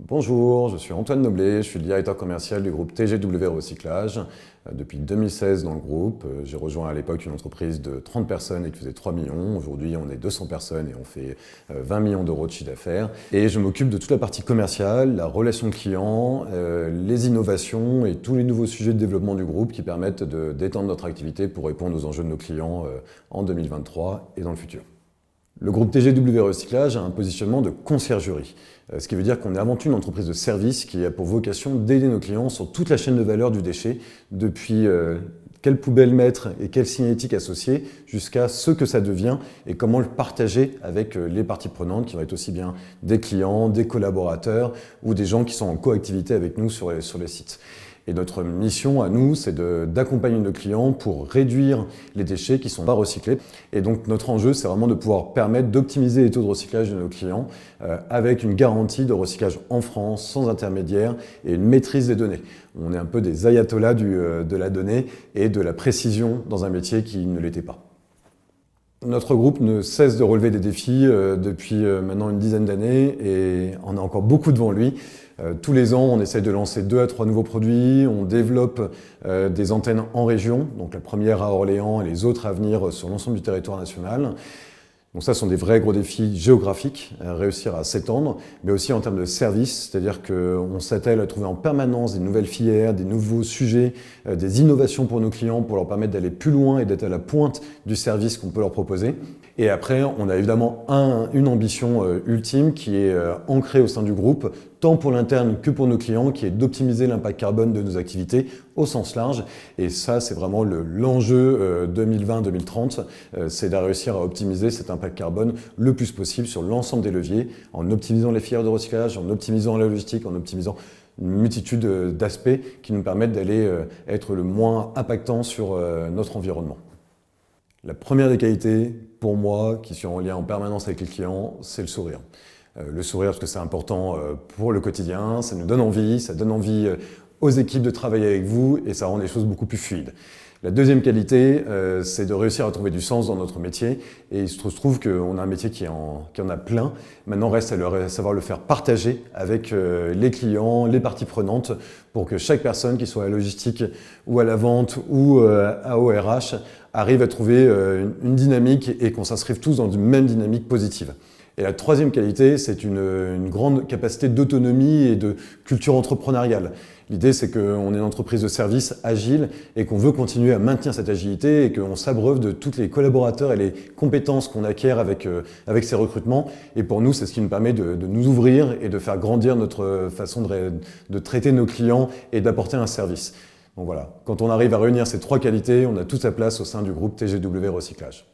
Bonjour, je suis Antoine Noblet, je suis le directeur commercial du groupe TGW Recyclage depuis 2016 dans le groupe. J'ai rejoint à l'époque une entreprise de 30 personnes et qui faisait 3 millions. Aujourd'hui, on est 200 personnes et on fait 20 millions d'euros de chiffre d'affaires. Et je m'occupe de toute la partie commerciale, la relation client, les innovations et tous les nouveaux sujets de développement du groupe qui permettent d'étendre notre activité pour répondre aux enjeux de nos clients en 2023 et dans le futur. Le groupe TGW Recyclage a un positionnement de conciergerie, ce qui veut dire qu'on est avant tout une entreprise de service qui a pour vocation d'aider nos clients sur toute la chaîne de valeur du déchet, depuis quelle poubelle mettre et quelle signalétique associer, jusqu'à ce que ça devient et comment le partager avec les parties prenantes qui vont être aussi bien des clients, des collaborateurs ou des gens qui sont en coactivité avec nous sur les sites. Et notre mission à nous, c'est d'accompagner nos clients pour réduire les déchets qui ne sont pas recyclés. Et donc notre enjeu, c'est vraiment de pouvoir permettre d'optimiser les taux de recyclage de nos clients avec une garantie de recyclage en France, sans intermédiaire et une maîtrise des données. On est un peu des ayatollahs de la donnée et de la précision dans un métier qui ne l'était pas. Notre groupe ne cesse de relever des défis depuis maintenant une dizaine d'années et on a encore beaucoup devant lui. Tous les ans, on essaye de lancer 2 à 3 nouveaux produits, on développe des antennes en région, donc la première à Orléans et les autres à venir sur l'ensemble du territoire national. Donc ça, ce sont des vrais gros défis géographiques, réussir à s'étendre, mais aussi en termes de service, c'est-à-dire qu'on s'attelle à trouver en permanence des nouvelles filières, des nouveaux sujets, des innovations pour nos clients pour leur permettre d'aller plus loin et d'être à la pointe du service qu'on peut leur proposer. Et après, on a évidemment une ambition ultime qui est ancrée au sein du groupe, tant pour l'interne que pour nos clients, qui est d'optimiser l'impact carbone de nos activités au sens large. Et ça, c'est vraiment l'enjeu 2020-2030, c'est de réussir à optimiser cet impact carbone le plus possible sur l'ensemble des leviers, en optimisant les filières de recyclage, en optimisant la logistique, en optimisant une multitude d'aspects qui nous permettent d'aller être le moins impactant sur notre environnement. La première des qualités, pour moi, qui sont en lien en permanence avec les clients, c'est le sourire. Le sourire parce que c'est important pour le quotidien, ça nous donne envie, ça donne envie aux équipes de travailler avec vous et ça rend les choses beaucoup plus fluides. La deuxième qualité, c'est de réussir à trouver du sens dans notre métier et il se trouve qu'on a un métier qui en a plein. Maintenant, reste à savoir le faire partager avec les clients, les parties prenantes pour que chaque personne, qui soit à la logistique ou à la vente ou à ORH, arrive à trouver une dynamique et qu'on s'inscrive tous dans une même dynamique positive. Et la troisième qualité, c'est une grande capacité d'autonomie et de culture entrepreneuriale. L'idée, c'est qu'on est une entreprise de service agile et qu'on veut continuer à maintenir cette agilité et qu'on s'abreuve de tous les collaborateurs et les compétences qu'on acquiert avec ces recrutements. Et pour nous, c'est ce qui nous permet de nous ouvrir et de faire grandir notre façon de traiter nos clients et d'apporter un service. Donc voilà, quand on arrive à réunir ces 3 qualités, on a toute sa place au sein du groupe TGW Recyclage.